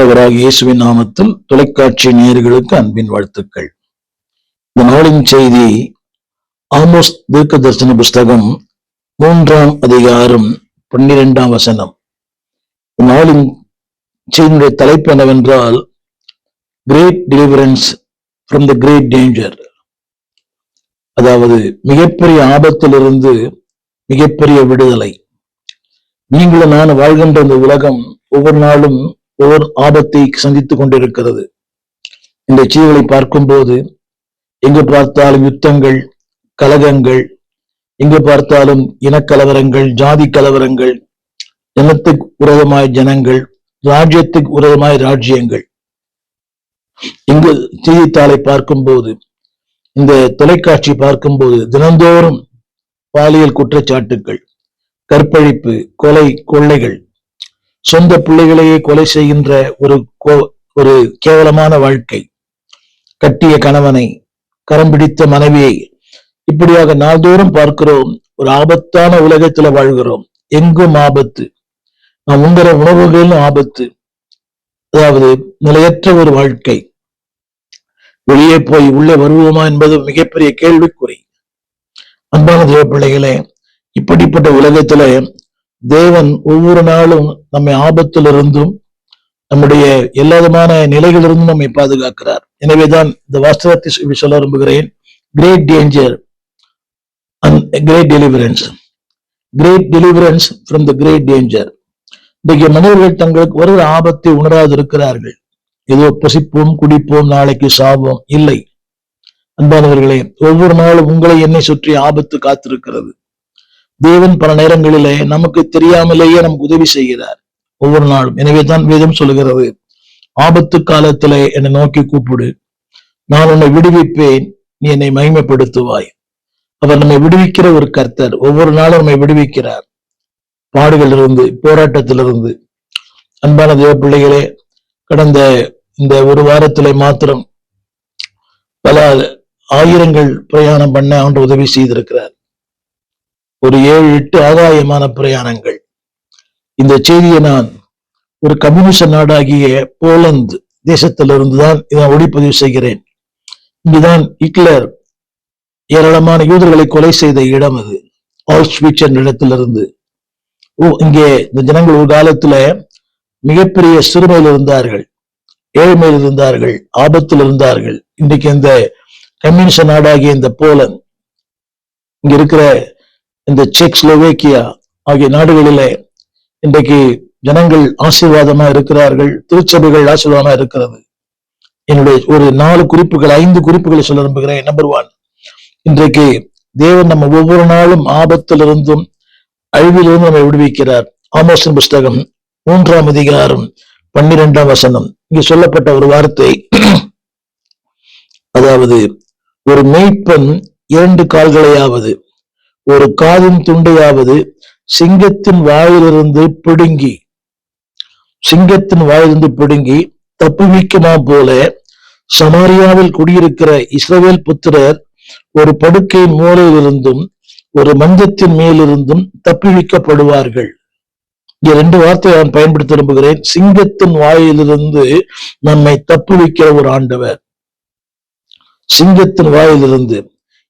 ஆண்டவராகிய இயேசுவின் நாமத்தில் தொலைக்காட்சி நேயர்களுக்கு அன்பின் வாழ்த்துக்கள். இந்த நாளின் செய்தி ஆமோஸ் தீர்க்க தரிசன புஸ்தகம் 3ஆம் அதிகாரம் 12ஆம் வசனம். நாளின் செய்தியுடைய தலைப்பு என்னவென்றால், great deliverance from the great danger. அதாவது மிகப்பெரிய ஆபத்திலிருந்து மிகப்பெரிய விடுதலை. நீங்களும் நான் வாழ்கின்ற இந்த உலகம் ஒவ்வொரு நாளும் ஒவ்வொரு ஆபத்தை சந்தித்துக் கொண்டிருக்கிறது. இந்த செய்திகளை பார்க்கும்போது எங்கு பார்த்தாலும் யுத்தங்கள், கலகங்கள், எங்கு பார்த்தாலும் இனக்கலவரங்கள், ஜாதி கலவரங்கள், ஜனத்துக்கு விரோதமாய் ஜனங்கள், ராஜ்யத்துக்கு விரோதமாய் ராஜ்யங்கள். இங்கு செய்தித்தாளை பார்க்கும்போது, இந்த தொலைக்காட்சி பார்க்கும்போது தினந்தோறும் பாலியல் குற்றச்சாட்டுகள், கற்பழிப்பு, கொலை, கொள்ளைகள், சொந்த பிள்ளைகளையே கொலை செய்கின்ற ஒரு கேவலமான வாழ்க்கை, கட்டிய கணவனை, கரம் பிடித்த மனைவியை, இப்படியாக நாள்தோறும் பார்க்கிறோம். ஒரு ஆபத்தான உலகத்துல வாழ்கிறோம். எங்கும் ஆபத்து, நாம் உண்கிற உணவுகளிலும் ஆபத்து. அதாவது நிலையற்ற ஒரு வாழ்க்கை. வெளியே போய் உள்ளே வருவோமா என்பது மிகப்பெரிய கேள்விக்குறி. அன்பான தேவ பிள்ளைகளே, இப்படிப்பட்ட உலகத்துல தேவன் ஒவ்வொரு நாளும் நம்மை ஆபத்திலிருந்தும் நம்முடைய எல்லா விதமான நிலைகளிலிருந்தும் நம்மை பாதுகாக்கிறார். எனவேதான் இந்த வாஸ்தவத்தை சொல்ல விரும்புகிறேன். Great danger and great deliverance. Great deliverance from the great danger. இன்றைக்கு மனிதர்கள் தங்களுக்கு வருகிற ஆபத்தை உணராது இருக்கிறார்கள். ஏதோ புசிப்போம், குடிப்போம், நாளைக்கு சாவோம். இல்லை அன்பானவர்களே, ஒவ்வொரு நாளும் உங்களை என்னை சுற்றி ஆபத்து காத்திருக்கிறது. தேவன் பல நேரங்களிலே நமக்கு தெரியாமலேயே நமக்கு உதவி செய்கிறார் ஒவ்வொரு நாளும். எனவேதான் வேதம் சொல்லுகிறது, ஆபத்து காலத்திலே என்னை நோக்கி கூப்பிடு, நான் உன்னை விடுவிப்பேன், நீ என்னை மகிமைப்படுத்துவாய். அவர் நம்மை விடுவிக்கிற ஒரு கர்த்தர். ஒவ்வொரு நாளும் நம்மை விடுவிக்கிறார் பாடுகளிலிருந்து, போராட்டத்திலிருந்து. அன்பான தேவ பிள்ளைகளே, கடந்த இந்த ஒரு வாரத்திலே மாத்திரம் பல ஆயிரங்கள் பிரயாணம் பண்ண ஆண்டு உதவி செய்திருக்கிறார். ஒரு 7-8 ஆதாயமான பிரயாணங்கள். இந்த செய்தியை நான் ஒரு கம்யூனிஸ்ட் நாடாகிய போலந்து தேசத்திலிருந்து தான் இதை ஒளிப்பதிவு செய்கிறேன். இங்குதான் ஹிட்லர் ஏராளமான யூதர்களை கொலை செய்த இடம். அது ஆல்ஸ்விட்ச் என்ற இடத்திலிருந்து. இங்கே இந்த ஜனங்கள் ஒரு காலத்துல மிகப்பெரிய சிறுமையில் இருந்தார்கள், ஏழ்மையில் இருந்தார்கள், ஆபத்தில் இருந்தார்கள். இன்றைக்கு இந்த கம்யூனிஸ்ட் நாடாகிய இந்த போலந்து, இங்க இருக்கிற இந்த செக்ஸ்லோவேக்கியா ஆகிய நாடுகளிலே இன்றைக்கு ஜனங்கள் ஆசீர்வாதமா இருக்கிறார்கள், திருச்சபைகள் ஆசீர்வாதமா இருக்கிறது. என்னுடைய ஒரு 4 குறிப்புகள், 5 குறிப்புகளை சொல்ல விரும்புகிறேன். நம்பர் 1, இன்றைக்கு தேவன் நம்ம ஒவ்வொரு நாளும் ஆபத்திலிருந்தும் அழிவிலிருந்து நம்மை விடுவிக்கிறார். ஆமோஸின் புஸ்தகம் 3ஆம் அதிகாரம் 12ஆம் வசனம். இங்கு சொல்லப்பட்ட ஒரு வார்த்தை, அதாவது ஒரு மேய்ப்பன் 2 கால்களையாவது ஒரு காதின் துண்டையாவது சிங்கத்தின் வாயிலிருந்து பிடுங்கி தப்புவிக்குமா போல சமாரியாவில் குடியிருக்கிற இஸ்ரவேல் புத்திரர் ஒரு படுக்கையின் மூலையிலிருந்தும் ஒரு மஞ்சத்தின் மேலிருந்தும் தப்புவிக்கப்படுவார்கள். இங்க 2 வார்த்தையை நான் பயன்படுத்த விரும்புகிறேன். சிங்கத்தின் வாயிலிருந்து நம்மை தப்புவிக்கிற ஒரு ஆண்டவர். சிங்கத்தின் வாயிலிருந்து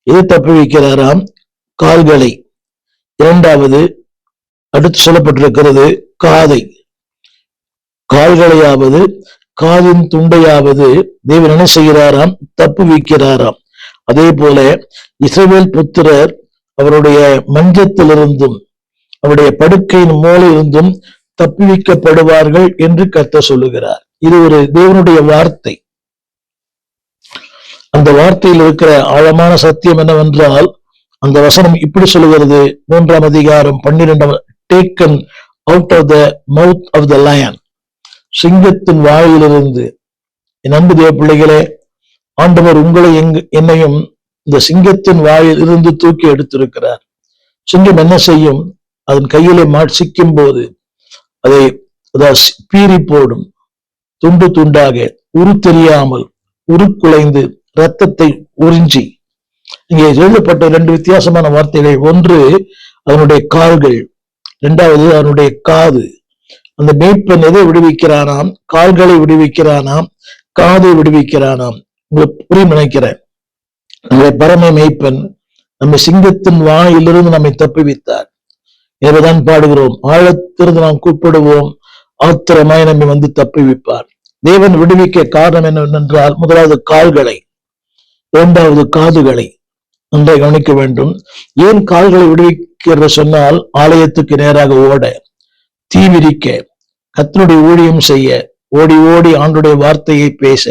எது தப்புவிக்கிறாராம்? கால்களை. 2வது அடுத்து சொல்லப்பட்டிருக்கிறது காதை. கால்களையாவது காதின் துண்டையாவது தேவன் என்ன செய்கிறாராம்? தப்புவிக்கிறாராம். அதே போல இஸ்ரவேல் புத்திரர் அவருடைய மஞ்சத்திலிருந்தும் அவருடைய படுக்கையின் மூலையிலிருந்தும் தப்புவிக்கப்படுவார்கள் என்று கர்த்தர் சொல்லுகிறார். இது ஒரு தேவனுடைய வார்த்தை. அந்த வார்த்தையில் இருக்கிற ஆழமான சத்தியம் என்னவென்றால், அந்த வசனம் இப்படி சொல்லுகிறது, 3ஆம் அதிகாரம் 12, taken out of the mouth of the lion. சிங்கத்தின் வாயிலிருந்து. என் அன்பு தேவ பிள்ளைகளே, ஆண்டவர் உங்களை என்னையும் இந்த சிங்கத்தின் வாயில் இருந்து தூக்கி எடுத்திருக்கிறார். சிங்கம் என்ன செய்யும்? அதன் கையிலே சிக்கும் போது அதை பீறி போடும், துண்டு துண்டாக, உரு தெரியாமல் உருக்குலைந்து ரத்தத்தை உறிஞ்சி. இங்கே எழுதப்பட்ட 2 வித்தியாசமான வார்த்தைகள். ஒன்று அதனுடைய கால்கள், 2வது அதனுடைய காது. அந்த மேய்ப்பன் எதை விடுவிக்கிறானாம்? கால்களை விடுவிக்கிறானாம், காதை விடுவிக்கிறானாம். உங்களுக்கு புரியும் நினைக்கிறேன். நம்முடைய பரம மேய்ப்பன் நம்ம சிங்கத்தின் வாயிலிருந்து நம்மை தப்புவித்தார். எனவேதான் பாடுகிறோம், ஆழத்திலிருந்து நாம் கூப்பிடுவோம், ஆத்திரமாய் நம்மை வந்து தப்புவிப்பார். தேவன் விடுவிக்க காரணம் என்னவென்றால், முதலாவது கால்களை, இரண்டாவது காதுகளை நன்றாக கவனிக்க வேண்டும். ஏன் கால்களை விடுவிக்கிற சொன்னால், ஆலயத்துக்கு நேராக ஓட, தீவிரிக்க, கர்த்தருடைய ஊழியம் செய்ய, ஓடி ஓடி ஆண்டுடைய வார்த்தையை பேச.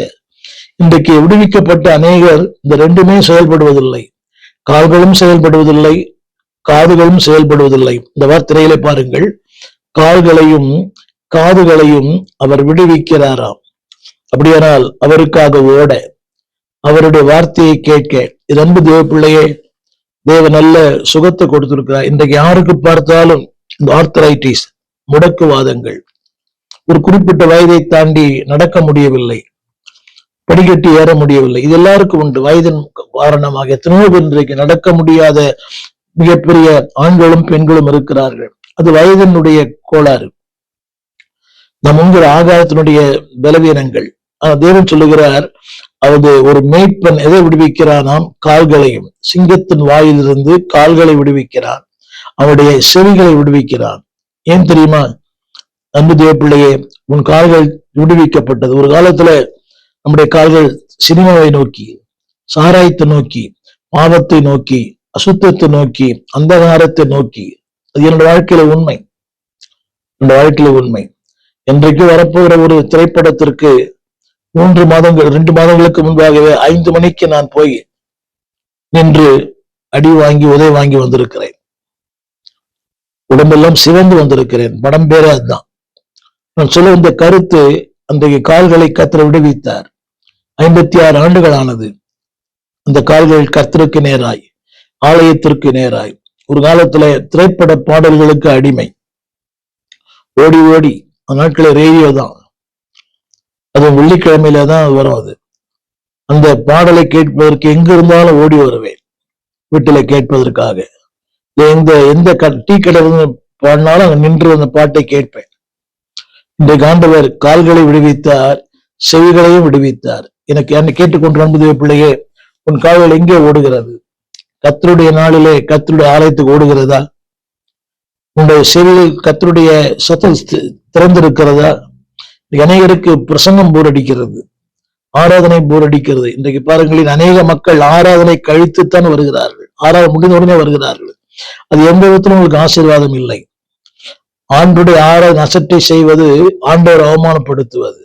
இன்றைக்கு விடுவிக்கப்பட்ட அநேகர் இந்த ரெண்டுமே செயல்படுவதில்லை. கால்களும் செயல்படுவதில்லை, காதுகளும் செயல்படுவதில்லை. இந்த வார்த்தையிலே பாருங்கள், கால்களையும் காதுகளையும் அவர் விடுவிக்கிறாராம். அப்படியானால் அவருக்காக ஓட, அவருடைய வார்த்தையை கேட்க. இது அன்பு தேவ பிள்ளையே, தேவ நல்ல சுகத்தை கொடுத்திருக்கிறார். இன்றைக்கு யாருக்கு பார்த்தாலும் இந்த ஆர்த்தரைட்டிஸ், முடக்குவாதங்கள், ஒரு குறிப்பிட்ட வயதை தாண்டி நடக்க முடியவில்லை, படிக்கட்டு ஏற முடியவில்லை. இது எல்லாருக்கும் உண்டு. வயதின் காரணமாக எத்தனையோ பேர் இன்றைக்கு நடக்க முடியாத மிகப்பெரிய ஆண்களும் பெண்களும் இருக்கிறார்கள். அது வயதினுடைய கோளாறு, நம் உங்கள் ஆகாரத்தினுடைய பலவீனங்கள். தேவன் சொல்லுகிறார், அது ஒரு மேய்ப்பன் எதை விடுவிக்கிறானாம்? கால்களையும். சிங்கத்தின் வாயிலிருந்து கால்களை விடுவிக்கிறான், அவனுடைய செவிகளை விடுவிக்கிறான். ஏன் தெரியுமா? அன்பு தேவ பிள்ளையே, உன் கால்கள் விடுவிக்கப்பட்டது. ஒரு காலத்துல நம்முடைய கால்கள் சினிமாவை நோக்கி, சாராயத்தை நோக்கி, பாவத்தை நோக்கி, அசுத்தத்தை நோக்கி, அந்தகாரத்தை நோக்கி. அது என்னுடைய வாழ்க்கையில உண்மை, என்னுடைய வாழ்க்கையில உண்மை. இன்றைக்கு வரப்போகிற ஒரு திரைப்படத்திற்கு 2 மாதங்களுக்கு முன்பாகவே 5 மணிக்கு நான் போய் நின்று அடி வாங்கி உதவி வாங்கி வந்திருக்கிறேன். உடம்பெல்லாம் சிவந்து வந்திருக்கிறேன். படம் பேரே அதுதான். நான் சொல்ல இந்த கருத்து, அன்றைக்கு கால்களை கர்த்தர் விடுவித்தார். 56 ஆண்டுகள் ஆனது அந்த கால்கள் கர்த்தருக்கு நேராய், ஆலயத்திற்கு நேராய். ஒரு காலத்துல திரைப்பட பாடல்களுக்கு அடிமை, ஓடி ஓடி. அந்த நாட்கள ரேடியோ தான், அது வெள்ளிக்கிழமையில தான் வரும். அது அந்த பாடலை கேட்பதற்கு எங்க இருந்தாலும் ஓடி வருவேன், வீட்டுல கேட்பதற்காக. எந்த டீ கடை பாடினாலும் அங்க நின்று அந்த பாட்டை கேட்பேன். இன்றைக்கு ஆண்டவர் கால்களை விடுவித்தார், செவிகளையும் விடுவித்தார். எனக்கு என்னை கேட்டுக்கொண்டு அன்பு பிள்ளையே, உன் கால்கள் எங்கே ஓடுகிறது? கர்த்தருடைய நாளிலே கர்த்தருடைய ஆலயத்துக்கு ஓடுகிறதா? உன்னுடைய செவிகள் கர்த்தருடைய சத்தம் திறந்திருக்கிறதா? அநேகருக்கு பிரசங்கம் போர் அடிக்கிறது, ஆராதனை போர் அடிக்கிறது. இன்றைக்கு பாருங்களின் அநேக மக்கள் ஆராதனை கழித்துத்தான் வருகிறார்கள், ஆராதனை முடிந்த உடனே வருகிறார்கள். அது எந்த விதத்திலும் உங்களுக்கு ஆசீர்வாதம் இல்லை. ஆண்டுடைய ஆராதனை அசட்டை செய்வது ஆண்டவர் அவமானப்படுத்துவது.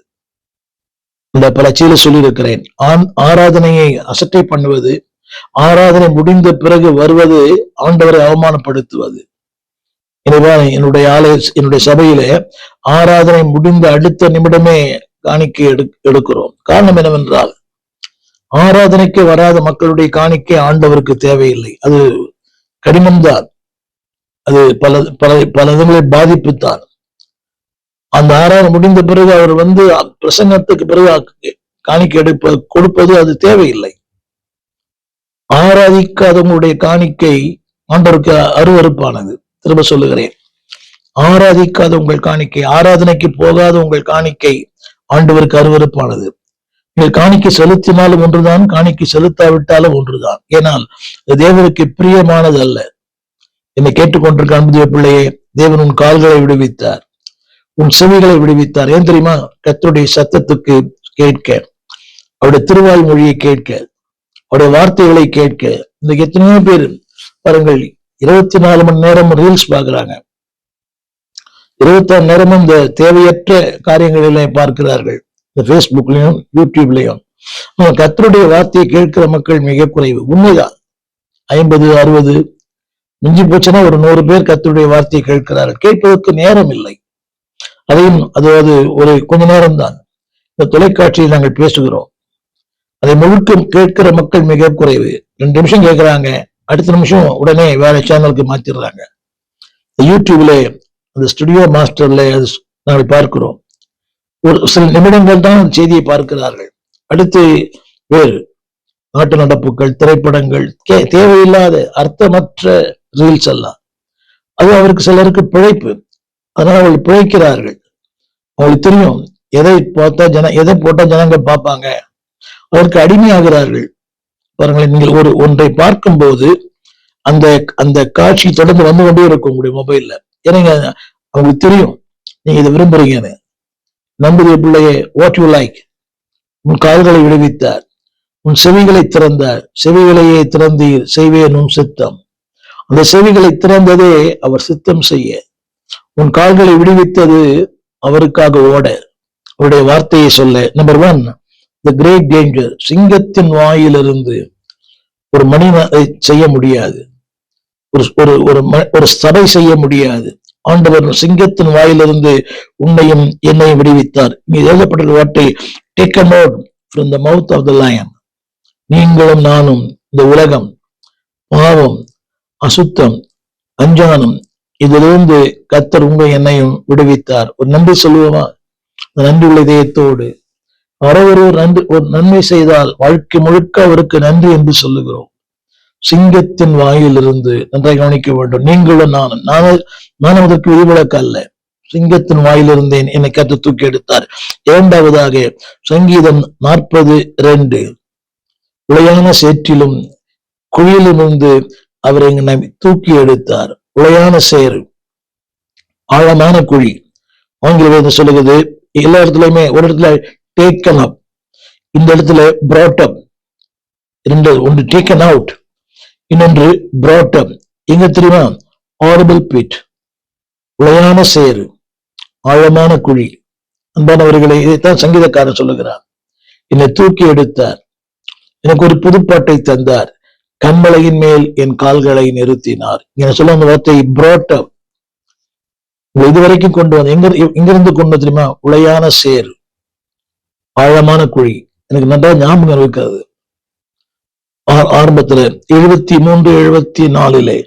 இந்த பலச்சையில சொல்லியிருக்கிறேன். ஆராதனையை அசட்டை பண்ணுவது, ஆராதனை முடிந்த பிறகு வருவது ஆண்டவரை அவமானப்படுத்துவது. எனவே என்னுடைய சபையில ஆராதனை முடிந்த அடுத்த நிமிடமே காணிக்கை எடுக்கிறோம். காரணம் என்னவென்றால், ஆராதனைக்கு வராத மக்களுடைய காணிக்கை ஆண்டவருக்கு தேவையில்லை. அது கடினம்தான், அது பல பல பல விதங்களில் பாதிப்புத்தான். அந்த ஆராதனை முடிந்த பிறகு அவர் பிரசங்கத்துக்கு பிறகு காணிக்கை கொடுப்பது அது தேவையில்லை. ஆராதிக்காதவங்களுடைய காணிக்கை ஆண்டவருக்கு அருவருப்பானது. திரும்ப சொல்லுகிறேன், ஆராதிக்காத உங்கள் காணிக்கை, ஆராதனைக்கு போகாத உங்கள் காணிக்கை ஆண்டவருக்கு அருவருப்பானது. நீங்கள் காணிக்கை செலுத்தினாலும் ஒன்றுதான், காணிக்கை செலுத்தாவிட்டாலும் ஒன்றுதான். ஏனால் தேவனுக்கு பிரியமானது அல்ல. என்னை கேட்டுக்கொண்டிருக்க அன்பு பிள்ளையே, தேவன் உன் கால்களை விடுவித்தார், உன் செவிகளை விடுவித்தார். ஏன் தெரியுமா? கர்த்தருடைய சத்தத்துக்கு கேட்க, அவருடைய திருவாய் மொழியை கேட்க, அவருடைய வார்த்தைகளை கேட்க. இந்த எத்தனையோ பேர் பாருங்கள், 24 மணி நேரம் ரீல்ஸ் பாக்குறாங்க, 26 நேரமும் இந்த தேவையற்ற காரியங்களிலே பார்க்கிறார்கள், இந்த பேஸ்புக்லயும் யூடியூப்லயும். கர்த்தருடைய வார்த்தையை கேட்கிற மக்கள் மிக குறைவு. உண்மைதான், 50 60 மிஞ்சி போச்சுன்னா ஒரு 100 பேர் கர்த்தருடைய வார்த்தையை கேட்கிறார்கள். கேட்பதற்கு நேரம் இல்லை. அதையும் அதாவது ஒரு கொஞ்ச நேரம் தான் இந்த தொலைக்காட்சியில் நாங்கள் பேசுகிறோம். அதை முழுக்க கேட்கிற மக்கள் மிக குறைவு. 2 நிமிஷம் கேட்கிறாங்க, அடுத்த நிமிஷம் உடனே வேற சேனலுக்கு மாத்திடுறாங்க. யூடியூப்ல அந்த ஸ்டுடியோ மாஸ்டர்ல நாங்கள் பார்க்கிறோம். ஒரு சில நிமிடங்கள் தான் செய்தியை பார்க்கிறார்கள். அடுத்து வேறு நாட்டு நடப்புகள், திரைப்படங்கள், தேவையில்லாத அர்த்தமற்ற ரீல்ஸ் எல்லாம். அது அவருக்கு சிலருக்கு பிழைப்பு, அதனால் அவர்கள் பிழைக்கிறார்கள். அவங்களுக்கு தெரியும் எதை போட்டா ஜனங்கள் பார்ப்பாங்க, அதற்கு அடிமையாகிறார்கள். பாருங்களேன், நீங்கள் ஒன்றை பார்க்கும் போது அந்த அந்த காட்சி தொடர்ந்து வந்து கொண்டே இருக்கும் உங்களுடைய மொபைல்ல. ஏன்னா அவங்களுக்கு தெரியும் நீங்க இதை விரும்புறீங்கன்னு. நம்புகிற பிள்ளையே, வாட் யூ லைக். உன் கால்களை விடுவித்தார், உன் செவிகளை திறந்தார், செவிகளையே திறந்தீர் செய்வேன் உன் சித்தம். அந்த செவிகளை திறந்ததே அவர் சித்தம் செய்ய. உன் கால்களை விடுவித்தது அவருக்காக ஓட, அவருடைய வார்த்தையை சொல்ல. நம்பர் 1, தி கிரேட் டேஞ்சர். சிங்கத்தின் வாயிலிருந்து ஒரு மனிதனை செய்ய முடியாது, ஒரு சபை செய்ய முடியாது. ஆண்டவர் சிங்கத்தின் வாயிலிருந்து உன்னையும் என்னையும் விடுவித்தார். இங்கே எழுதப்பட்ட வார்த்தை, taken out from the mouth of the lion. நீங்களும் நானும் இந்த உலகம், பாவம், அசுத்தம், அஞ்ஞானம், இதிலிருந்து கர்த்தர் உங்க என்னையும் விடுவித்தார். ஒரு நன்றி சொல்லுவோமா? நன்றி உள்ள இதயத்தோடு ஒரு நன்மை செய்தால் வாழ்க்கை முழுக்க அவருக்கு நன்றி என்று சொல்லுகிறோம். சிங்கத்தின் வாயிலிருந்து நன்றாக கவனிக்க வேண்டும். நீங்களும் நானும் அதற்கு விதிவிலக்கு அல்ல. சிங்கத்தின் வாயிலிருந்தேன், என்னை கர்த்தர் தூக்கி எடுத்தார். இரண்டாவதாக சங்கீதம் 40:2, உளையான சேற்றிலும் குழியிலிருந்து அவர் என்னை தூக்கி எடுத்தார். உளையான சேறு, ஆழமான குழி. ஆங்கில வேதம் சொல்லுகிறது எல்லா இடத்துலயுமே, ஒரு இடத்துல டேக்கன் அப், இந்த இடத்துல brought up. ஒன்று டேக்கன் அவுட், இன்னொன்று brought up. எங்க தெரியுமா? ஹாரிபிள் பிட், உளையான சேறு, ஆழமான குழி. அன்பானவர்களை, இதைத்தான் சங்கீதக்காரர் சொல்லுகிறார். என்னை தூக்கி எடுத்தார், எனக்கு ஒரு புதுப்பாட்டை தந்தார், கண்மலையின் மேல் என் கால்களை நிறுத்தினார். இங்க சொல்ல அந்த வார்த்தை brought up. இதுவரைக்கும் கொண்டு வந்து எங்கிருந்து கொண்டு தெரியுமா? உளையான சேர், ஆழமான குழி. எனக்கு நன்றாக ஞாபகம் இருக்கிறது. ஆரம்பத்துல 73-74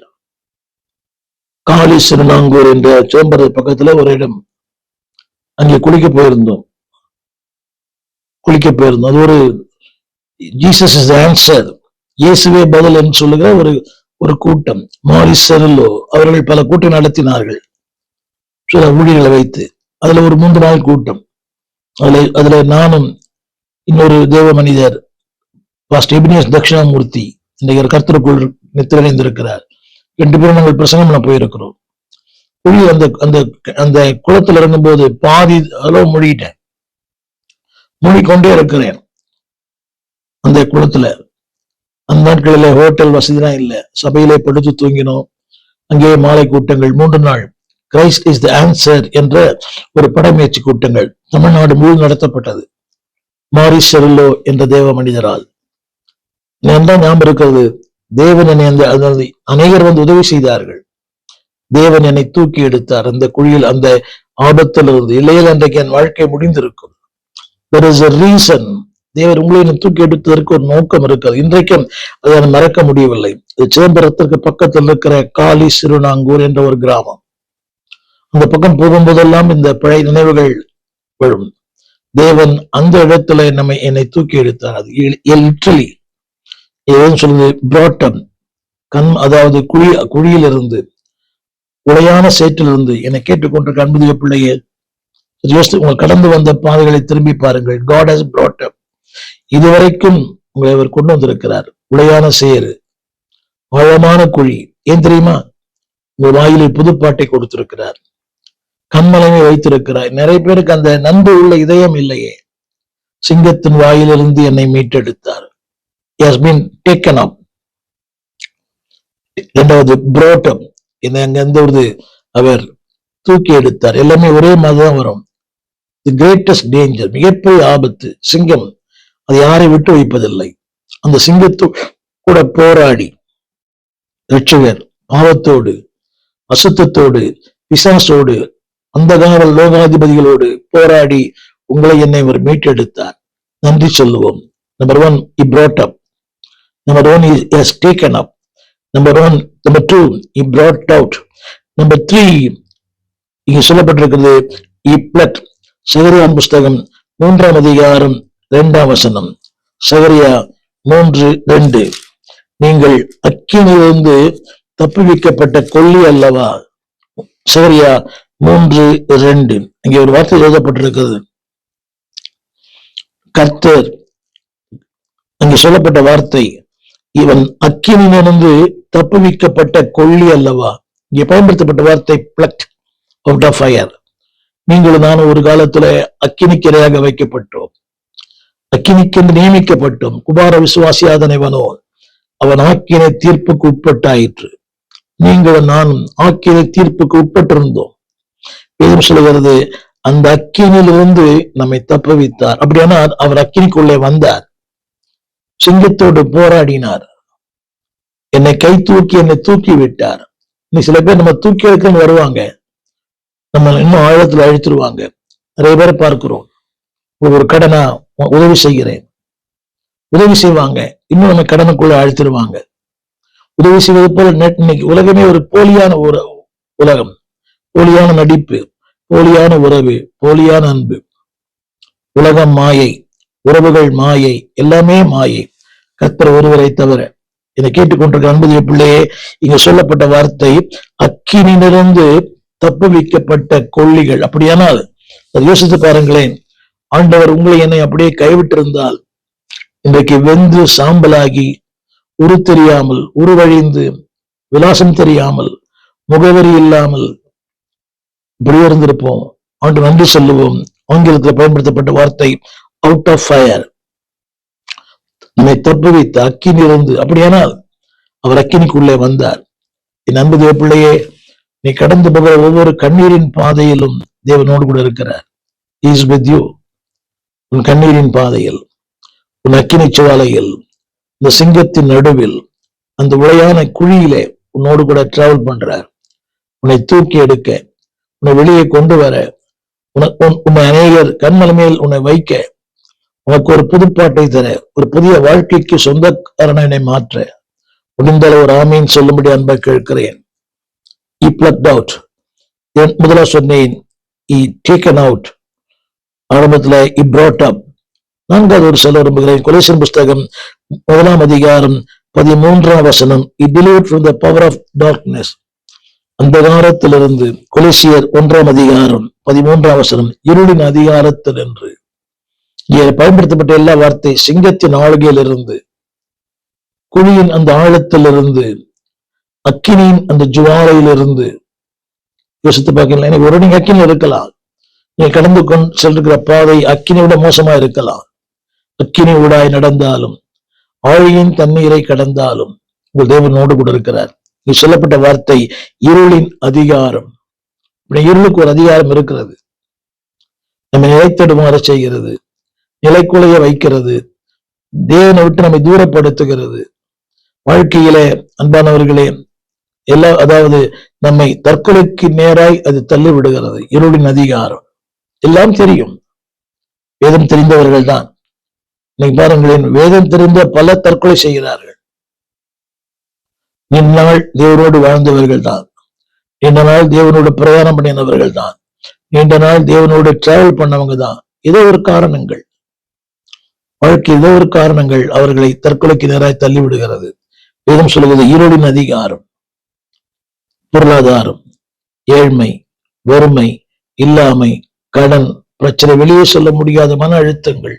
காலி சிறுநாங்கூர் என்ற சோம்பர பக்கத்துல ஒரு இடம், அங்கே குளிக்க போயிருந்தோம். அது ஒரு ஜீசஸ் இஸ் ஆன்சர், இயேசுவே பதில் என்று சொல்லுகிற ஒரு கூட்டம். மாரிஸ் செருல்லோ அவர்கள் பல கூட்டம் நடத்தினார்கள் சில ஊழியர்களை வைத்து. அதுல ஒரு 3 நாள் கூட்டம். அதுல நானும் இன்னொரு தேவ மனிதர் பாஸ்டர் எபினியஸ் தட்சிணாமூர்த்தி, இன்றைக்கு கர்த்தருக்குள் நித்திரைந்திருக்கிறார், 2 பேரும் நாங்கள் பிரசங்கம் பண்ண போயிருக்கிறோம். அந்த குளத்துல இறங்கும் போது பாதி அளவு மூழ்கிக்கொண்டே இருக்கிறேன் அந்த குளத்துல. அந்த நாட்களில ஹோட்டல் வசதிதான் இல்லை, சபையிலே படுத்து தூங்கினோம். அங்கேயே மாலை கூட்டங்கள் 3 நாள். கிரைஸ்ட் இஸ் தி ஆன்சர் என்ற ஒரு படமுயற்சி கூட்டங்கள் தமிழ்நாடு முழு நடத்தப்பட்டது, மாரிஸ் செருல்லோ என்ற தேவ மனிதரால். தான் ஞாபகம் இருக்கிறது, தேவன் என்னை அநேகர் வந்து உதவி செய்தார்கள். தேவன் என்னை தூக்கி எடுத்தார் அந்த குழியில், அந்த ஆபத்தில் இருந்து. இல்லையில் அன்றைக்கு என் வாழ்க்கை முடிந்திருக்கும். there is a reason. தேவர் உங்களை தூக்கி எடுத்ததற்கு ஒரு நோக்கம் இருக்கிறது. இன்றைக்கும் அதை மறக்க முடியவில்லை. சிதம்பரத்திற்கு பக்கத்தில் இருக்கிற காலி சிறுநாங்கூர் என்ற ஒரு கிராமம். அந்த பக்கம் போகும்போதெல்லாம் இந்த பழைய நினைவுகள் வரும். தேவன் அந்த இடத்துல என்னை தூக்கி எடுத்தார். அது லிட்டரலி சொல்லுது brought up, அதாவது குழியிலிருந்து, உளையான சேற்றிலிருந்து. என்னை கேட்டுக்கொண்டிருக்க அன்புடைய பிள்ளையே, உங்கள் கடந்து வந்த பாதைகளை திரும்பி பாருங்கள். God has brought up. இதுவரைக்கும் உங்களை அவர் கொண்டு வந்திருக்கிறார். உளையான சேறு, ஆழமான குழி. ஏன் தெரியுமா? உங்கள் வாயிலை புதுப்பாட்டை கொடுத்திருக்கிறார், கண்மலையை வைத்திருக்கிறார். நிறைய பேருக்கு அந்த நன்மை உள்ள இதயம் இல்லையே. சிங்கத்தின் வாயிலிருந்து என்னை மீட்டெடுத்தார். He has been taken up. இரண்டாவது brought up, என்னை அங்கிருந்து அவர் தூக்கி எடுத்தார். எல்லாமே ஒரே மாதிரிதான் வரும். தி கிரேட்டஸ்ட் டேஞ்சர், மிகப்பெரிய ஆபத்து. சிங்கம் அது யாரை விட்டு வைப்பதில்லை. அந்த சிங்கத்து கூட போராடி ரட்சகர் பாவத்தோடு, அசுத்தத்தோடு, பிசாசோடு, அந்தகார லோகாதிபதிகளோடு போராடி உங்களை என்னை அவர் மீட்டெடுத்தார். நன்றி சொல்லுவோம். Number 1, he brought up. Number 1, he has taken up. Number 2, he brought out. Number 3, இங்க சொல்லப்பட்டிருக்கிறது he plucked. சகரியா புஸ்தகம் 3ஆம் அதிகாரம் 2ஆம் வசனம். சகரியா 3:2, நீங்கள் அக்கினியிலிருந்து தப்புவிக்கப்பட்ட கொல்லி அல்லவா. சகரியா 3:2 இங்கே ஒரு வார்த்தை எழுதப்பட்டிருக்கிறது. கர்த்தர், அங்கே சொல்லப்பட்ட வார்த்தை, இவன் அக்கினியிலிருந்து தப்புவிக்கப்பட்ட கொள்ளி அல்லவா. இங்கே பயன்படுத்தப்பட்ட வார்த்தை பிளக்ட் அவுட் ஆஃப் ஃபயர். நீங்களும் நானும் ஒரு காலத்துல அக்கினிக்கிரையாக வைக்கப்பட்டோம், அக்கினிக்கென்று நியமிக்கப்பட்டோம். குமார விசுவாசியாதனைவனோ அவன் ஆக்கினை தீர்ப்புக்கு உட்பட்டாயிற்று. நீங்களும் நானும் ஆக்கினை தீர்ப்புக்கு உட்பட்டிருந்தோம். வேதம் சொல்லுகிறது, அந்த அக்கினியிலிருந்து நம்மை தப்புவித்தார். அப்படியானால் அவர் அக்கினிக்குள்ளே வந்தார், சிங்கத்தோடு போராடினார், என்னை கை தூக்கி என்னை தூக்கி விட்டார். இன்னைக்கு சில பேர் நம்ம தூக்கி எடுக்கன்னு வருவாங்க, நம்ம இன்னும் ஆழத்துல அழித்துருவாங்க. நிறைய பேரை பார்க்கிறோம், ஒரு கடனா உதவி செய்கிறேன், உதவி செய்வாங்க, இன்னும் நம்ம கடனுக்குள்ள அழித்துருவாங்க. உதவி செய்வது போல இன்னைக்கு உலகமே ஒரு போலியான ஒரு உலகம், போலியான நடிப்பு, போலியான உறவு, போலியான அன்பு. உலகம் மாயை, உறவுகள் மாயை, எல்லாமே மாயை, கர்த்தர் ஒருவரை தவிர. இதை கேட்டுக்கொண்டிருக்க அன்புடைய பிள்ளையே, இங்க சொல்லப்பட்ட வார்த்தை அக்கினியிலிருந்து தப்புவிக்கப்பட்ட கொள்ளிகள். அப்படியானால் யோசித்து பாருங்களேன், ஆண்டவர் உங்களை என்னை அப்படியே கைவிட்டிருந்தால் இன்றைக்கு வெந்து சாம்பலாகி, உரு தெரியாமல், உருவழிந்து, விலாசம் தெரியாமல், முகவரி இல்லாமல் இப்படி இருந்திருப்போம். ஆண்டு நன்றி சொல்லுவோம். ஆங்கிலத்தில் பயன்படுத்தப்பட்ட வார்த்தை அவுட் ஆஃப் ஃபயர், நம்மை தப்புவித்த அக்கினியிலிருந்து. அப்படியானால் அவர் அக்கினிக்குள்ளே வந்தார். என் அன்பு தேவ பிள்ளையே, நீ கடந்து போகிற ஒவ்வொரு கண்ணீரின் பாதையிலும் தேவனோடு கூட இருக்கிறார். Is with you. உன் கண்ணீரின் பாதையில், உன் அக்கினி சுவாலையில், இந்த சிங்கத்தின் நடுவில், அந்த உளையான குழியிலே உன்னோடு கூட டிராவல் பண்றார். உன்னை தூக்கி எடுக்க, உன்னை வெளியே கொண்டு வர, உன்னை அநேகர் கண்மலை மேல் உன்னை வைக்க, உனக்கு ஒரு புதுப்பாட்டை தர, ஒரு புதிய வாழ்க்கைக்கு சொந்தக்காரனை மாற்ற முடிந்தால ஒரு ஆமீன் சொல்லும்படி அன்பை கேட்கிறேன். He plucked out. முதலா சொன்னேன், he taken out. ஆரம்பத்துல he brought up. நான்காவது ஒரு சொல்ல விரும்புகிறேன். கொலோசியர் புஸ்தகம் 1:13 he delivered from the power of darkness. அந்தகாரத்திலிருந்து. கொலோசியர் 1:13 இருளின் அதிகாரத்தில் என்று. இங்கே பயன்படுத்தப்பட்ட எல்லா வார்த்தை சிங்கத்தின் ஆளுகையில் இருந்து, குழியின் அந்த ஆழத்திலிருந்து, அக்கினியின் அந்த ஜுவாலையிலிருந்து. யோசித்து பார்க்கலாம், ஒரு நீங்க அக்கினியில் இருக்கலாம், நீங்க கடந்து கொண்டு செல்கிற பாதை அக்கினியோட மோசமா இருக்கலாம். அக்கினி ஊடாய் நடந்தாலும், ஆழியின் தண்ணீரை கடந்தாலும் உங்கள் தேவனோடு கூட இருக்கிறார். நீ சொல்லப்பட்ட வார்த்தை இருளின் அதிகாரம். இருளுக்கு ஒரு அதிகாரம் இருக்கிறது, நம்ம நிலைத்தடுமாற செய்கிறது, நிலைக்குலைய வைக்கிறது, தேவனை விட்டு நம்மை தூரப்படுத்துகிறது. வாழ்க்கையில அன்பானவர்களே, அதாவது நம்மை தற்கொலைக்கு நேராய் அது தள்ளி விடுகிறது. இருளின் அதிகாரம் எல்லாம் தெரியும், வேதம் தெரிந்தவர்கள் தான். இன்னைக்கு பாருங்களேன், வேதம் தெரிந்த பல தற்கொலை செய்கிறார்கள். நீண்ட நாள் தேவனோடு வாழ்ந்தவர்கள் தான், நீண்ட நாள் தேவனோடு பிரயாணம் பண்ணினவர்கள் தான், நீண்ட நாள் தேவனோடு டிராவல் பண்ணவங்க தான். ஏதோ ஒரு காரணங்கள், வாழ்க்கை ஏதோ ஒரு காரணங்கள் அவர்களை தற்கொலைக்கு நேராய் தள்ளி விடுகிறது. வேதம் சொல்லுவது இருளின் அதிகாரம். பொருளாதாரம், ஏழ்மை, வறுமை, இல்லாமை, கடன் பிரச்சனை, வெளியே சொல்ல முடியாத மன அழுத்தங்கள்,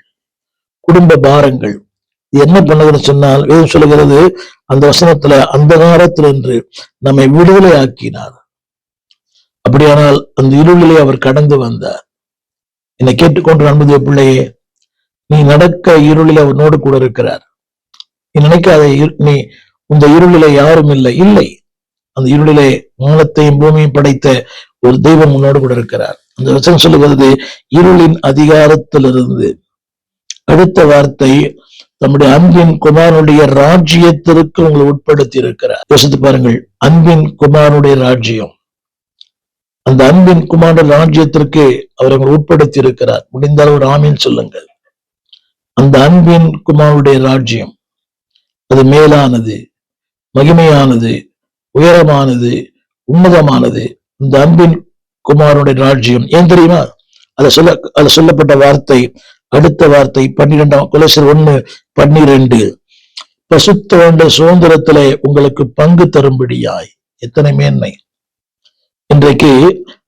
குடும்ப பாரங்கள். என்ன பண்ணுதுன்னு சொன்னால், வேதம் சொல்லுகிறது அந்த வசனத்துல அந்தகாரத்தில் என்று நம்மை விடுதலை ஆக்கினார். அப்படியானால் அந்த இருளிலே அவர் கடந்து வந்தார். என்னை கேட்டுக்கொண்டு அன்புடைய பிள்ளையே, நீ நடக்க இருளில் அவனோடு கூட இருக்கிறார். நீ நினைக்காத நீ இந்த இருளிலே யாரும் இல்லை. இல்லை, அந்த இருளிலே வானத்தையும் பூமியும் படைத்த ஒரு தெய்வம் உன்னோடு கூட இருக்கிறார். அந்த வசனம் சொல்லுகிறது இருளின் அதிகாரத்திலிருந்து. அடுத்த வார்த்தை, நம்முடைய அன்பின் குமாரனுடைய ராஜ்யத்திற்கு உங்களை உட்படுத்தி இருக்கிறார். யோசித்து பாருங்கள், அன்பின் குமாரனுடைய ராஜ்யம். அந்த அன்பின் குமாரனுடைய ராஜ்யத்திற்கு அவர் உட்படுத்தி இருக்கிறார். முடிந்தால் ஒரு ஆமீன் சொல்லுங்கள். அந்த அன்பின் குமாரனுடைய ராஜ்யம் அது மேலானது, மகிமையானது, உயரமானது, உன்னதமானது. இந்த அன்பின் குமாரனுடைய ராஜ்யம் ஏன் தெரியுமா? அது சொல்லப்பட்ட வார்த்தை, அடுத்த வார்த்தை 12 கொலோசியர் 1:12 பசுத்தோண்ட சுதந்திரத்திலே உங்களுக்கு பங்கு தரும்படியாய். எத்தனை மேன்மை! இன்றைக்கு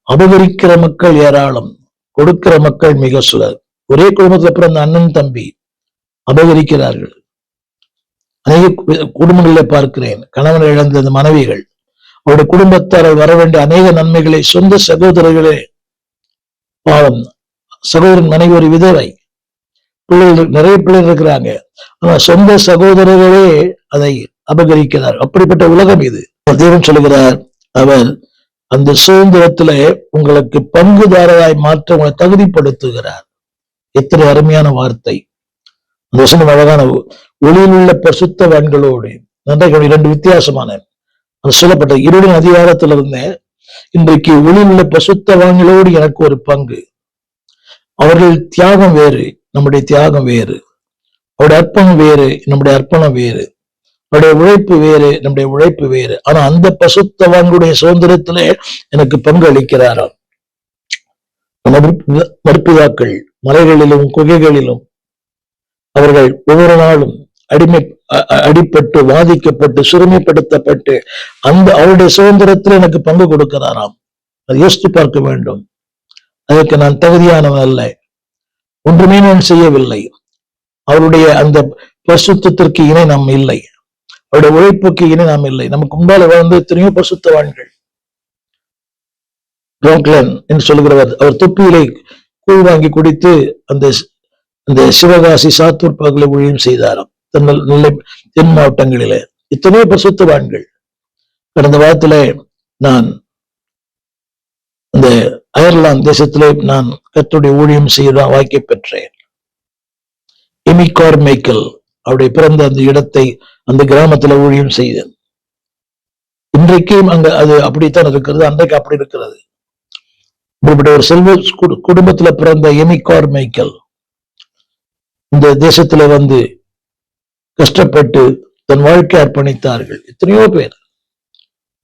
அபகரிக்கிற மக்கள் ஏராளம், கொடுக்கிற மக்கள் மிக சிலர். ஒரே குடும்பத்துல பிறந்த அண்ணன் தம்பி அபகரிக்கிறார்கள். அநேக குடும்பங்களில் பார்க்கிறேன், கணவன் இழந்த அந்த மனைவிகள் அவருடைய குடும்பத்தார் வர வேண்டிய அநேக நன்மைகளை சொந்த சகோதரர்களே, பாவம், சகோதரன் மனைவி ஒரு விதவை, பிள்ளைகள் நிறைய பிள்ளைகள் இருக்கிறாங்க, ஆனா சொந்த சகோதரர்களே அதை அபகரிக்கிறார். அப்படிப்பட்ட உலகம் இது. தேவன் சொல்லுகிறார், அவர் அந்த சுதந்திரத்திலே உங்களுக்கு பங்குதாரராய் மாற்ற உங்களை தகுதிப்படுத்துகிறார். எத்தனை அருமையான வார்த்தை! அந்த வசனம் அழகான. ஒளியில் உள்ள பரிசுத்தவான்களோடு, நன்றாக இரண்டு வித்தியாசமான அது சொல்லப்பட்ட இருளின் அதிகாரத்தில் இருந்தேன். இன்றைக்கு ஒளியில் உள்ள பரிசுத்தவான்களோடு எனக்கு ஒரு பங்கு. அவர்கள் தியாகம் வேறு, நம்முடைய தியாகம் வேறு. அவருடைய அர்ப்பணம் வேறு, நம்முடைய அர்ப்பணம் வேறு. அவருடைய உழைப்பு வேறு, நம்முடைய உழைப்பு வேறு. ஆனா அந்த பசுத்தவான்களுடைய சுதந்திரத்திலே எனக்கு பங்கு அளிக்கிறாராம். மறுப்பிதாக்கள் மலைகளிலும் குகைகளிலும் அவர்கள் ஒவ்வொரு நாளும் அடிப்பட்டு வாதிக்கப்பட்டு சிறுமைப்படுத்தப்பட்டு அந்த அவருடைய சுதந்திரத்தில் எனக்கு பங்கு கொடுக்கிறாராம். அதை யோசித்து பார்க்க வேண்டும். அதற்கு நான் தகுதியானவன் அல்ல, ஒன்றுமே நான் செய்யவில்லை. அவருடைய அந்த பரிசுத்தத்திற்கு இணை நாம் இல்லை, அவருடைய உழைப்புக்கு இணை நாம் இல்லை. நமக்கு முன்பால வாழ்ந்து எத்தனையோ பரிசுத்தவான்கள். பிராங்க்லின் என்று சொல்லுகிறவர், அவர் தொப்பியிலே கூழ் வாங்கி குடித்து அந்த சிவகாசி சாத்தூர் பகுதிகளை ஊழியம் செய்தாராம், நெல்லை தென் மாவட்டங்களிலே. இத்தனையோ பரிசுத்தவான்கள். கடந்த வாரத்தில நான் இந்த அயர்லாந்து தேசத்திலே நான் கர்த்தருடைய ஊழியம் செய்த வாய்க்கை பெற்றேன். எமி கார்மைக்கேல் அவருடைய பிறந்த அந்த இடத்தை, அந்த கிராமத்துல ஊழியம் செய்தேன். இன்றைக்கும் அங்க அது அப்படித்தான் இருக்கிறது, அன்றைக்கு அப்படி இருக்கிறது. இப்படிப்பட்ட ஒரு செல்வ குடும்பத்துல பிறந்த எமி கார்மைக்கேல் இந்த தேசத்துல வந்து கஷ்டப்பட்டு தன் வாழ்க்கை அர்ப்பணித்தார்கள். எத்தனையோ பேர்.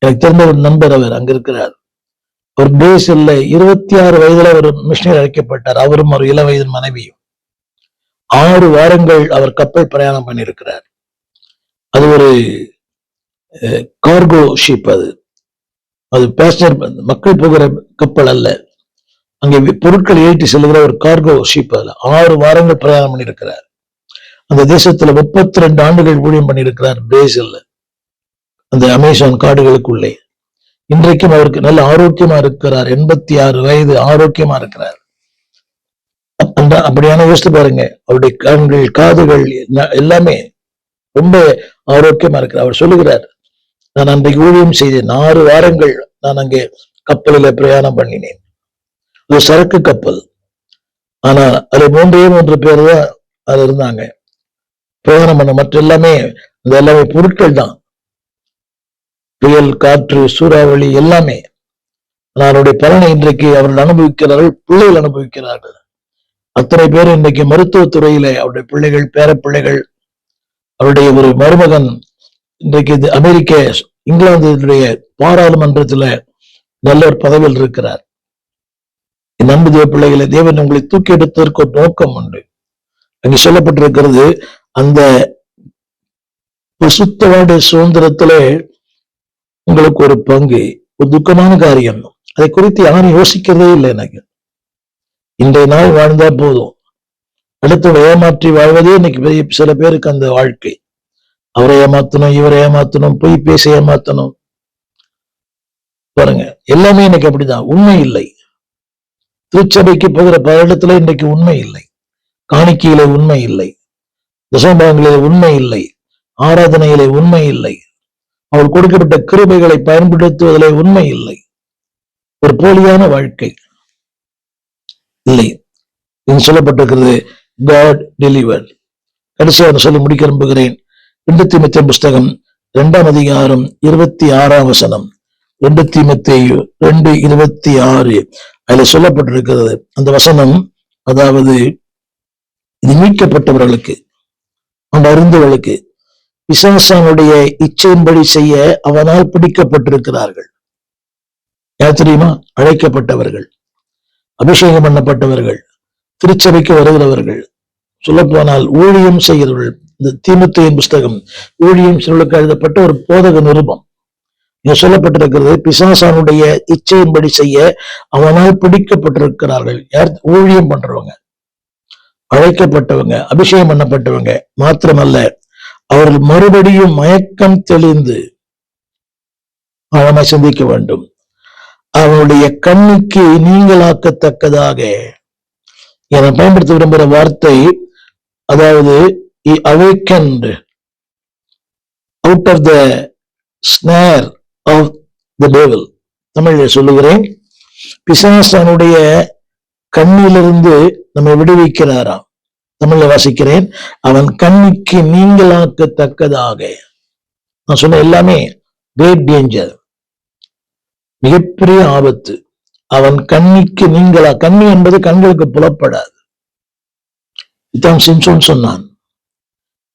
எனக்கு தெரிந்த ஒரு நண்பர், அவர் அங்க இருக்கிறார். ஒரு பிரேசில்ல 26 வயதுல ஒரு மிஷினரி அழைக்கப்பட்டார். அவரும் ஒரு இள வயது மனைவியும் 6 வாரங்கள் அவர் கப்பல் பிரயாணம் பண்ணியிருக்கிறார். அது ஒரு கார்கோ ஷிப். அது பேசஞ்சர் மக்கள் போகிற கப்பல் அல்ல, அங்கே பொருட்கள் ஏற்றி செல்கிற ஒரு கார்கோ ஷிப். அதுல 6 வாரங்கள் பிரயாணம் பண்ணியிருக்கிறார். அந்த தேசத்துல 32 ஆண்டுகள் ஊழியம் பண்ணியிருக்கிறார் பிரேசில்ல, அந்த அமேசான் காடுகளுக்குள்ளே. இன்றைக்கும் அவருக்கு நல்ல ஆரோக்கியமா இருக்கிறார். 86 வயது, ஆரோக்கியமா இருக்கிறார். அப்படியான யோசித்து பாருங்க. அவருடைய கண்கள், காதுகள் எல்லாமே ரொம்ப ஆரோக்கியமா இருக்கிறார். அவர் சொல்லுகிறார், நான் அன்றைக்கு ஊழியம் செய்தேன். 6 வாரங்கள் நான் அங்கே கப்பலில பிரயாணம் பண்ணினேன். ஒரு சரக்கு கப்பல். ஆனா அதுல 3 பேர் தான் அதுல இருந்தாங்க பிரயாணம் பண்ண. மற்ற எல்லாமே பொருட்கள் தான். புயல், காற்று, சூறாவளி எல்லாமே. அவருடைய பலனை இன்றைக்கு அவர்கள் அனுபவிக்கிறார்கள், பிள்ளைகள் அனுபவிக்கிறார்கள். அத்தனை பேர் இன்றைக்கு மருத்துவத்துறையில அவருடைய பிள்ளைகள், பேர பிள்ளைகள். அவருடைய ஒரு மருமகன் இன்றைக்கு அமெரிக்க, இங்கிலாந்துடைய பாராளுமன்றத்துல நல்ல ஒரு பதவியில் இருக்கிறார். என் அன்பு தேவ பிள்ளைகளை, தேவன் உங்களை தூக்கி எடுத்ததற்கு ஒரு நோக்கம் உண்டு. அங்கே சொல்லப்பட்டிருக்கிறது, அந்த பரிசுத்தவானுடைய சுதந்திரத்திலே உங்களுக்கு ஒரு பங்கு. ஒரு துக்கமான காரியம், அதை குறித்து யாரும் யோசிக்கிறதே இல்லை. எனக்கு இன்றைய நாள் வாழ்ந்தா போதும், அடுத்து ஏமாற்றி வாழ்வதே இன்னைக்கு சில பேருக்கு அந்த வாழ்க்கை. அவரை ஏமாத்தணும், இவரை ஏமாத்தணும், பொய் பேச ஏமாத்தணும். பாருங்க, எல்லாமே இன்னைக்கு அப்படிதான். உண்மை இல்லை. திருச்சபைக்கு போகிற பல இடத்துல இன்றைக்கு உண்மை இல்லை. காணிக்கையிலே உண்மை இல்லை, தசமபாகங்களிலே உண்மை இல்லை, ஆராதனையிலே உண்மை இல்லை, அவள் கொடுக்கப்பட்ட கிருபைகளை பயன்படுத்துவதிலே உண்மை இல்லை. ஒரு போலியான வாழ்க்கை இல்லை. இது சொல்லப்பட்டிருக்கிறது, God delivered. கடைசியாக சொல்லி முடிக்க விரும்புகிறேன். 2 தீமோத்தேயு புஸ்தகம் 2ஆம் அதிகாரம் 26ஆம் வசனம். 2 தீமோத்தேயு 2:26 அதுல சொல்லப்பட்டிருக்கிறது. அந்த வசனம், அதாவது இது மீட்கப்பட்டவர்களுக்கு, அவன் அறிந்தவர்களுக்கு, பிசாசானுடைய இச்சையின்படி செய்ய அவனால் பிடிக்கப்பட்டிருக்கிறார்கள். யார் தெரியுமா? அழைக்கப்பட்டவர்கள், அபிஷேகம் பண்ணப்பட்டவர்கள், திருச்சபைக்கு வருகிறவர்கள், சொல்ல போனால் ஊழியம் செய்கிறவர்கள். இந்த தீமோத்தேயுவின் புஸ்தகம் ஊழியம் செய்வர்களுக்கு எழுதப்பட்ட ஒரு போதக நிருபம். இங்க சொல்லப்பட்டிருக்கிறது, பிசாசானுடைய இச்சையின்படி செய்ய அவனால் பிடிக்கப்பட்டிருக்கிறார்கள். யார்? ஊழியம் பண்றவங்க, அழைக்கப்பட்டவங்க, அபிஷேகம் பண்ணப்பட்டவங்க. மாத்திரமல்ல, அவர்கள் மறுபடியும் மயக்கம் தெளிந்து ஆழமாய் சிந்திக்க வேண்டும். அவனுடைய கண்ணுக்கு நீங்களாக்கத்தக்கதாக, என பயன்படுத்த விரும்புகிற வார்த்தை, அதாவது he awakened out of the snare of the devil. தமிழில் சொல்லுகிறேன், பிசாசானுடைய கண்ணிலிருந்து நம்மை விடுவிக்கிறாராம். தமிழ்ல வாசிக்கிறேன், அவன் கண்ணுக்கு நீங்களாக்கத்தக்கதாக. நான் சொன்ன எல்லாமே கிரேட் டேஞ்சர், மிகப்பெரிய ஆபத்து. அவன் கண்ணிக்கு நீங்களா, கண்ணி என்பது கண்களுக்கு புலப்படாது. இதான் சிம்சோன் சொன்னான்,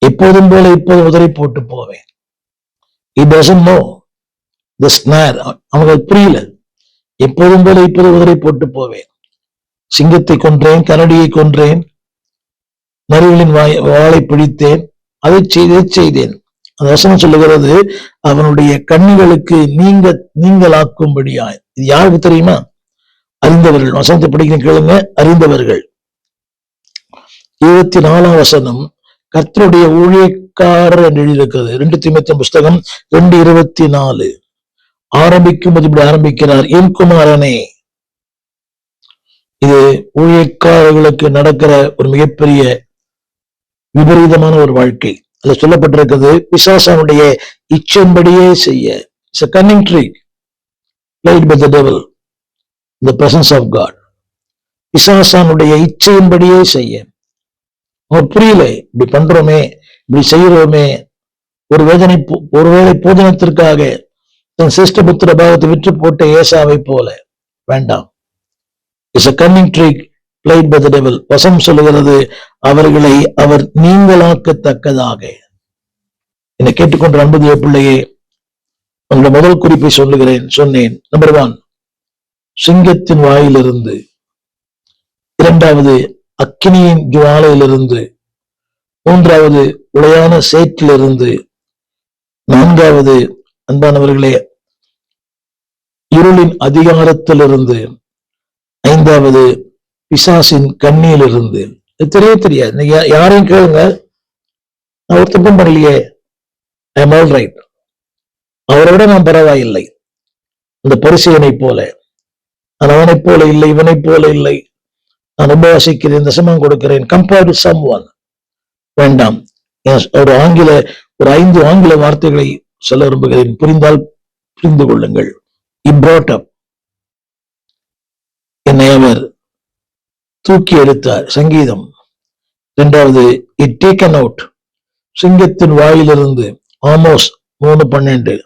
எப்போதும் போல இப்போது உதறி போட்டு போவேன். He doesn't know the snare. அவங்களுக்கு புரியல. எப்போதும் போல இப்போது உதறி போட்டு போவேன். சிங்கத்தை கொன்றேன், கரடியை கொன்றேன், நரிகளின் வாளை பிடித்தேன், அதை செய்தேன். அந்த வசனம் சொல்லுகிறது, அவனுடைய கண்ணுகளுக்கு நீங்களாக்கும்படியாய். இது யாருக்கு தெரியுமா? அறிந்தவர்கள். வசனத்தை படிக்கிற கேளுங்க, அறிந்தவர்கள். 24ஆம் வசனம், கர்த்தருடைய ஊழியக்காரர் என்று எழுதியிருக்கிறது. 2 தீமோத்தேயு புஸ்தகம் 2:24 ஆரம்பிக்கும் போது இப்படி ஆரம்பிக்கிறார், என் குமாரனே. இது ஊழியக்காரர்களுக்கு நடக்கிற ஒரு மிகப்பெரிய விபரீதமான ஒரு வாழ்க்கை. அதுல சொல்லப்பட்டிருக்கிறது, பிசாசானுடைய இச்சையின்படியே செய்ய. It's a cunning trick played by the devil in the presence of God. பிசாசானுடைய இச்சையின்படியே செய்ய. அவன் புரியல, இப்படி பண்றோமே, இப்படி செய்யறோமே, ஒருவேளை போஜனத்திற்காக தன் சிஷ்டபுத்திர பாகத்தை விற்று போட்ட ஏசாவை போல. வேண்டாம். It's a cunning trick played by the devil. வசனம் சொல்லுகிறது, அவர்களை அவர் நீங்களாக்கத்தக்கதாக. என்னை கேட்டுக்கொண்ட அன்பு தேவ பிள்ளையே, உங்களுடைய முதல் குறிப்பை சொன்னேன். நம்பர் 1, சிங்கத்தின் வாயிலிருந்து. 2வது, அக்கினியின் ஜுவாலையிலிருந்து. 3வது, உளையான சேற்றிலிருந்து. 4வது, அன்பானவர்களே, இருளின் அதிகாரத்திலிருந்து. 5வது, பிசாசின் கண்ணியிலிருந்து. தெரியாது. நீங்க யாரையும் கேளுங்க, நான் ஒரு தப்பும் பண்ணலையே, ஐ அம் ஆல் ரைட், அவரை விட நான் பரவாயில்லை, இந்த பரிசீலனை போல, நான் அவனை போல இல்லை, இவனை போல இல்லை, நான் உபவாசிக்கிறேன், தசமம் கொடுக்கிறேன், கம்பேர் டு சம் ஒன். வேண்டாம். ஒரு 5 ஆங்கில வார்த்தைகளை சொல்ல விரும்புகிறேன், புரிந்தால் புரிந்து கொள்ளுங்கள். He brought up, என்னை அவர் தூக்கி எடுத்தார். சங்கீதம். 2வது, it taken out, சிங்கத்தின் வாயிலிருந்து. ஆமோஸ் 3:12.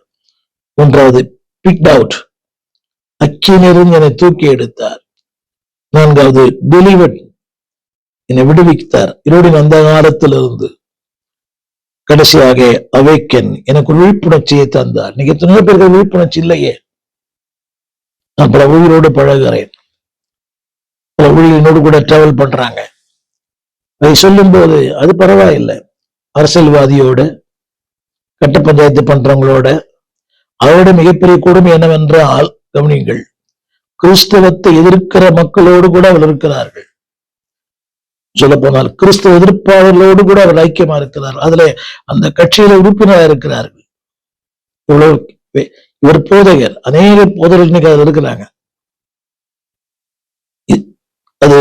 3வது, picked out, அக்கினியிலிருந்து என்னை தூக்கி எடுத்தார். 4வது, delivered, என்னை விடுவித்தார் இருளின் அந்தகாரத்திலிருந்து. கடைசியாக awaken, எனக்கு விழிப்புணர்ச்சியை தந்தார். நீங்க எத்தனை பேருக்கு விழிப்புணர்ச்சி இல்லையே? நான் பல ஊழியரோடு பழகுகிறேன், பல ஊழியர்களோடு கூட டிராவல் பண்றாங்க. அதை சொல்லும் போது அது பரவாயில்லை, அரசியல்வாதியோட, கட்ட பஞ்சாயத்து பண்றவங்களோட, அவரோட மிகப்பெரிய கொடுமை என்னவென்றால், கவனியுங்கள், கிறிஸ்தவத்தை எதிர்க்கிற மக்களோடு கூட அவர் இருக்கிறார்கள். சொல்ல போனால் கிறிஸ்தவ எதிர்ப்பாளர்களோடு கூட அவர் ஐக்கியமா இருக்கிறார். அதுல அந்த கட்சியில உறுப்பினராக இருக்கிறார்கள். இவர் போதகர், அநேக போதகர்கள் இன்னைக்கு அதில் இருக்கிறாங்க. அது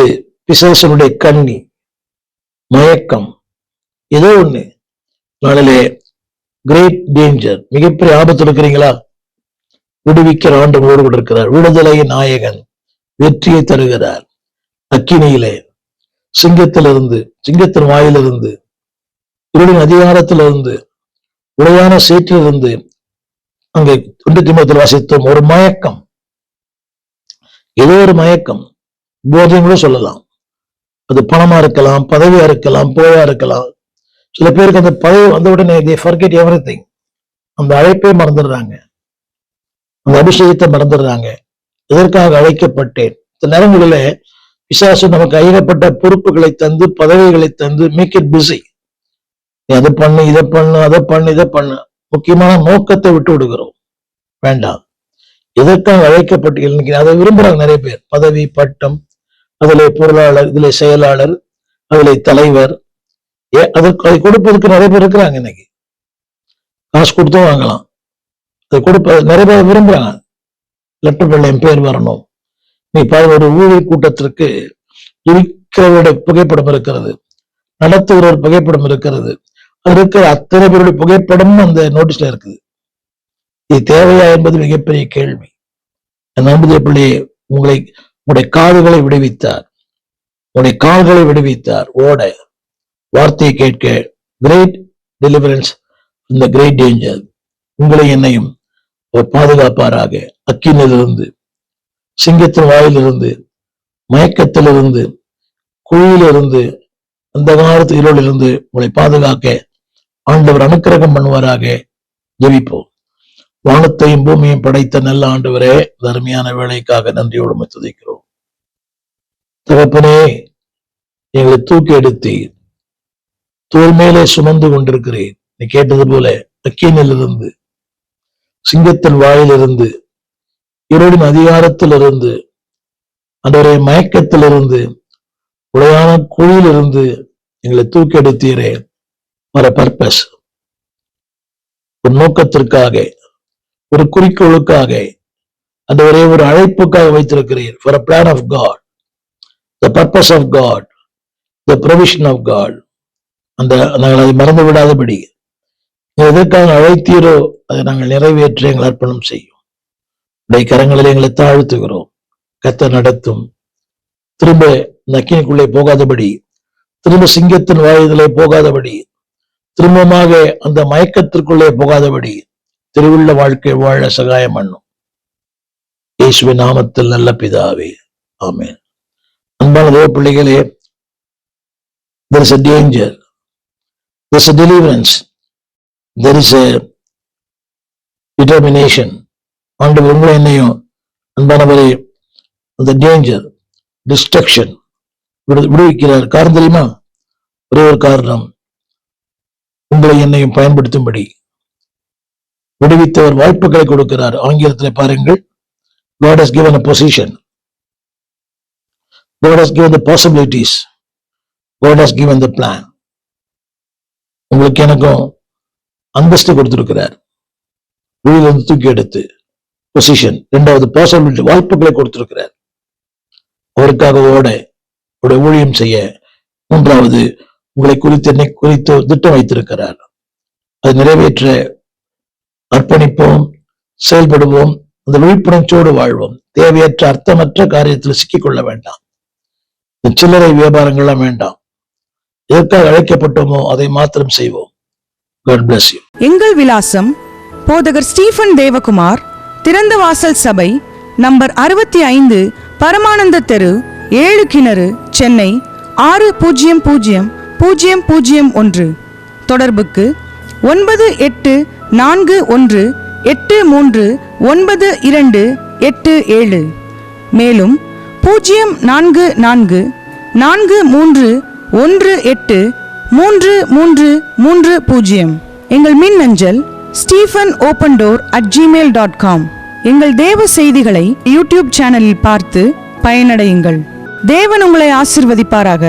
பிசாசனுடைய கண்ணி, மயக்கம், ஏதோ ஒண்ணு. நாளிலே கிரேட் டேஞ்சர், மிகப்பெரிய ஆபத்து இருக்கிறீங்களா? விடுவிக்கிற ஆண்டவரோடு கூட இருக்கிறார். விடுதலையின் நாயகன், வெற்றியை தருகிறார். அக்கினியிலே, சிங்கத்திலிருந்து, சிங்கத்தின் வாயிலிருந்து, இருளின் அதிகாரத்திலிருந்து, உளையான சேற்றிலிருந்து, அங்கே 2 தீமோத்தேயுவில் வாசித்தோம், ஒரு மயக்கம், ஏதோ ஒரு மயக்கம், போதையும் கூட சொல்லலாம். அது பணமா இருக்கலாம், பதவியா இருக்கலாம், போயா இருக்கலாம். சில பேருக்கு அந்த பதவி வந்த உடனே they forget everything, அந்த அழைப்பே மறந்துடுறாங்க, அந்த அபிஷேகத்தை மறந்துடுறாங்க. எதற்காக அழைக்கப்பட்டேன்? சில நேரங்களில பிசாசு நமக்கு ஐயப்பட்ட பொறுப்புகளை தந்து, பதவிகளை தந்து, மேக் இட் பிஸி. நீ அதை பண்ணு, இதை பண்ணு, அதை பண்ணு, இதை பண்ணு, முக்கியமான நோக்கத்தை விட்டு விடுகிறோம். வேண்டாம். எதற்காக அழைக்கப்பட்டு இன்னைக்கு அதை விரும்புறாங்க நிறைய பேர். பதவி, பட்டம், அதிலே பொருளாளர், இதிலே செயலாளர், அதிலே தலைவர், அதற்கு அதை கொடுப்பதற்கு நிறைய பேர் இருக்கிறாங்க. இன்னைக்கு காசு கொடுத்தும் வாங்கலாம். அதை கொடுப்ப நிறைய பேர் விரும்புறாங்க. லெட்டர் பேர்ல என் பேர் வரணும். நீ ஒரு ஊழியர் கூட்டத்திற்கு இருக்கிறவருடைய புகைப்படம் இருக்கிறது, நடத்துகிற புகைப்படம் இருக்கிறது, அது இருக்கிற அத்தனை பேருடைய புகைப்படமும் அந்த நோட்டீஸ்ல இருக்குது. இது தேவையா என்பது மிகப்பெரிய கேள்வி. நம்புதே பிள்ளையே, உங்களுடைய காதுகளை விடுவித்தார், உங்களுடைய கால்களை விடுவித்தார். ஓட, வார்த்தையை கேட்க, கிரேட் டெலிவரன்ஸ் இந்த கிரேட் டேஞ்சர். உங்களை என்னையும் பாதுகாப்பாராக. அக்கினிலிருந்து, சிங்கத்தின் வாயிலிருந்து, மயக்கத்திலிருந்து, குழியிலிருந்து, அந்த காலத்து இருளிலிருந்து உங்களை பாதுகாக்க ஆண்டவர் அனுக்கிரகம் பண்ணுவாராக. ஜெபிப்போம். வானத்தையும் பூமியையும் படைத்த நல்ல ஆண்டவரே, அருமையான வேலைக்காக நன்றியோடு துதிக்கிறோம். தகப்பனே, எங்களை தூக்கி எடுத்து தோள் மேலே சுமந்து கொண்டிருக்கிறேன். நீ கேட்டது போல அக்கினிலிருந்து, சிங்கத்தின் வாயிலிருந்து, இருளின் அதிகாரத்திலிருந்து, அன்றவரே மயக்கத்திலிருந்து, உடையான குழியிலிருந்து எங்களை தூக்கி எடுத்தீரே. ஒரு பர்பஸ், ஒரு நோக்கத்திற்காக, ஒரு குறிக்கோளுக்காக, அன்றவரே ஒரு அழைப்புக்காக வைத்திருக்கிறீர். For a plan of God, the purpose of God, the provision of God. நாங்கள் அதை மறந்து விடாதபடி எதற்காக அழைத்தீரோ அதை நாங்கள் நிறைவேற்ற எங்கள் அர்ப்பணம் செய்யும். உடைய கரங்களில் எங்களை தாழ்த்துகிறோம். கர்த்தர் நடத்தும். திரும்ப நக்கினுக்குள்ளே போகாதபடி, திரும்ப சிங்கத்தின் வாயுதலே போகாதபடி, திரும்பமாக அந்த மயக்கத்திற்குள்ளே போகாதபடி திருவுள்ள வாழ்க்கை வாழ சகாயம் பண்ணும். இயேசுவின் நாமத்தில் நல்ல பிதாவே, ஆமென். அன்பான தேவ பிள்ளைகளே, there is a danger, there is a deliverance, there is a determination. ஆண்டவர் உங்களை என்னையும் அன்பானவரே அந்த டேஞ்சர், டிஸ்ட்ரக்ஷன் விடுவிக்கிறார். காரணம் தெரியுமா? ஒரே ஒரு காரணம், உங்களை என்னையும் பயன்படுத்தும்படி விடுவித்தவர் வாய்ப்புகளை கொடுக்கிறார். ஆங்கிலத்தில் பாருங்கள், God has given a position, God has given the possibilities, God has given the plan. உங்களுக்கு எனக்கும் அந்தஸ்து கொடுத்திருக்கிறார். வெளியிலிருந்து தூக்கி எடுத்து பொசிஷன். இரண்டாவது பாசிபிலிட்டி, வாய்ப்புகளை கொடுத்திருக்கிறார். அவருக்காக ஓட, ஊழியம் செய்ய. மூன்றாவது, உங்களை குறித்து திட்டம் வைத்திருக்கிறார். அதை நிறைவேற்ற அர்ப்பணிப்போம், செயல்படுவோம், அந்த விழிப்புணர்ச்சியோடு வாழ்வோம். தேவையற்ற அர்த்தமற்ற காரியத்தில் சிக்கிக்கொள்ள வேண்டாம். சில்லறை வியாபாரங்கள்லாம் வேண்டாம். எதற்காக அழைக்கப்பட்டோமோ அதை மாத்திரம் செய்வோம். God bless you. எங்கள் விலாசம் போதகர் ஸ்டீபன் தேவகுமார், திறந்த வாசல் சபை, நம்பர் 65, பரமானந்த தெரு, 7 கிணறு, சென்னை 600001. தொடர்புக்கு 9841839287. மேலும் 044431833330. எங்கள் மின்னஞ்சல் stephenopendor@gmail.com. எங்கள் தேவ செய்திகளை யூடியூப் சேனலில் பார்த்து பயனடையுங்கள். தேவன் உங்களை ஆசீர்வதிப்பாராக.